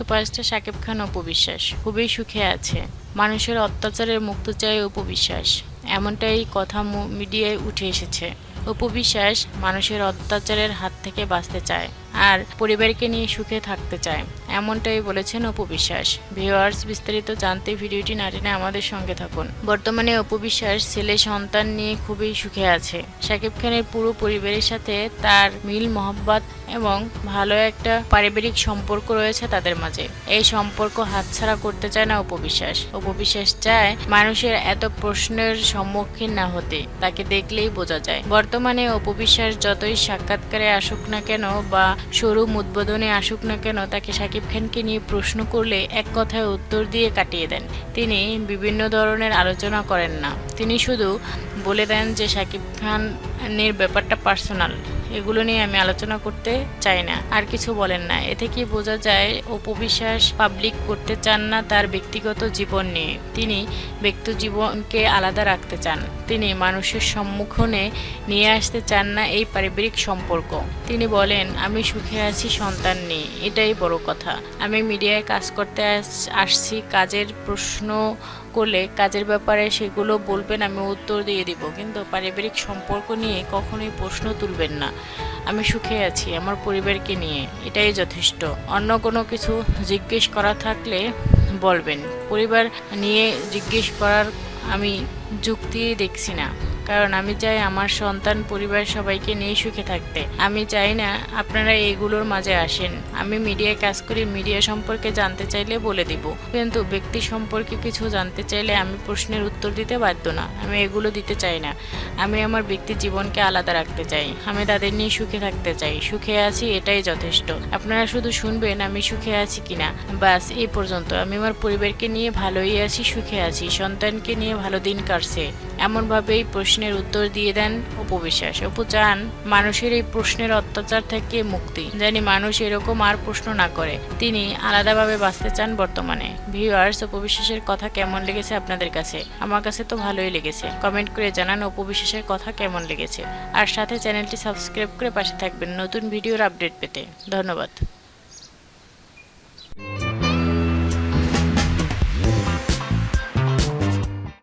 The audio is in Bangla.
সুপারস্টার শাকিব খান অপু বিশ্বাস খুবই সুখে আছে। মানুষের অত্যাচারের মুক্তি চায় অপু বিশ্বাস, এমনটাই কথা মিডিয়ায় উঠে এসেছে। অপু বিশ্বাস মানুষের অত্যাচারের হাত থেকে বাঁচতে চায় আর পরিবারকে নিয়ে সুখে থাকতে চায়, এমনটাই বলেছেন অপু বিশ্বাস। ভিউয়ার্স, বিস্তারিত জানতে ভিডিওটি না টেনে আমাদের সঙ্গে থাকুন। বর্তমানে অপু বিশ্বাস ছেলে সন্তান নিয়ে খুবই সুখে আছে। শাকিব খানের পুরো পরিবারের সাথে তার মিল মহব্বত এবং ভালো একটা পারিবারিক সম্পর্ক রয়েছে তাদের মাঝে। এই সম্পর্ক হাতছাড়া করতে চায় না অপু বিশ্বাস। অপু বিশ্বাস চায় মানুষের এত প্রশ্নের সম্মুখীন না হতে, তাকে দেখলেই বোঝা যায়। বর্তমানে অপু বিশ্বাস যতই সাক্ষাৎকারে আসুক না কেন বা শোরুম উদ্বোধনে আসুক না কেন, তাকে শাকিব খানকে নিয়ে প্রশ্ন করলে এক কথায় উত্তর দিয়ে কাটিয়ে দেন। তিনি বিভিন্ন ধরনের আলোচনা করেন না, তিনি শুধু বলে দেন যে শাকিব খানের ব্যাপারটা পার্সোনাল, এগুলো নিয়ে আমি আলোচনা করতে চাই না, আর কিছু বলেন না। এ থেকে বোঝা যায় অপু বিশ্বাস পাবলিক করতে চান না তার ব্যক্তিগত জীবন নিয়ে। তিনি ব্যক্তি জীবনকে আলাদা রাখতে চান, তিনি মানুষের সম্মুখনে নিয়ে আসতে চান না এই পারিবারিক সম্পর্ক। তিনি বলেন, আমি সুখে আছি সন্তান নিয়ে, এটাই বড় কথা। আমি মিডিয়ায় কাজ করতে আসছি, কাজের প্রশ্ন করলে কাজের ব্যাপারে সেগুলো বলবেন, আমি উত্তর দিয়ে দিব, কিন্তু পারিবারিক সম্পর্ক নিয়ে কখনোই প্রশ্ন তুলবেন না। আমি সুখে আছি আমার পরিবারকে নিয়ে, এটাই যথেষ্ট। অন্য কোনো কিছু জিজ্ঞেস করা থাকলে বলবেন, পরিবার নিয়ে জিজ্ঞেস করার আমি যুক্তি দেখছি না, কারণ আমি চাই আমার সন্তান পরিবার সবাইকে নিয়ে সুখে থাকতে। আমি চাই না আপনারা এইগুলোর মাঝে আসেন। আমি মিডিয়ায় কাজ করি, মিডিয়া সম্পর্কে জানতে চাইলে বলে দিব, কিন্তু ব্যক্তি সম্পর্কে কিছু জানতে চাইলে আমি প্রশ্নের উত্তর দিতে বাধ্য না। আমি এগুলো দিতে চাই না। আমি আমার ব্যক্তি জীবনকে আলাদা রাখতে চাই, আমি তাদের নিয়ে সুখে থাকতে চাই। সুখে আছি, এটাই যথেষ্ট। আপনারা শুধু শুনবেন আমি সুখে আছি কিনা, বাস এই পর্যন্ত। আমি আমার পরিবারকে নিয়ে ভালোই আছি, সুখে আছি, সন্তানকে নিয়ে ভালো দিন কাটছে, এমনভাবেই প্রশ্নের উত্তর দিয়ে দেন অপু বিশ্বাস। অপু চান মানুষের এই প্রশ্নের অত্যাচার থেকে মুক্তি, জানি মানুষ এরকম আর প্রশ্ন না করে। তিনি আলাদাভাবে বাঁচতে চান বর্তমানে। ভিউয়ার্স, অপু বিশ্বাসের কথা কেমন লেগেছে আপনাদের কাছে? আমার কাছে তো ভালোই লেগেছে। কমেন্ট করে জানান অপু বিশ্বাসের কথা কেমন লেগেছে, আর সাথে চ্যানেলটি সাবস্ক্রাইব করে পাশে থাকবেন নতুন ভিডিওর আপডেট পেতে। ধন্যবাদ।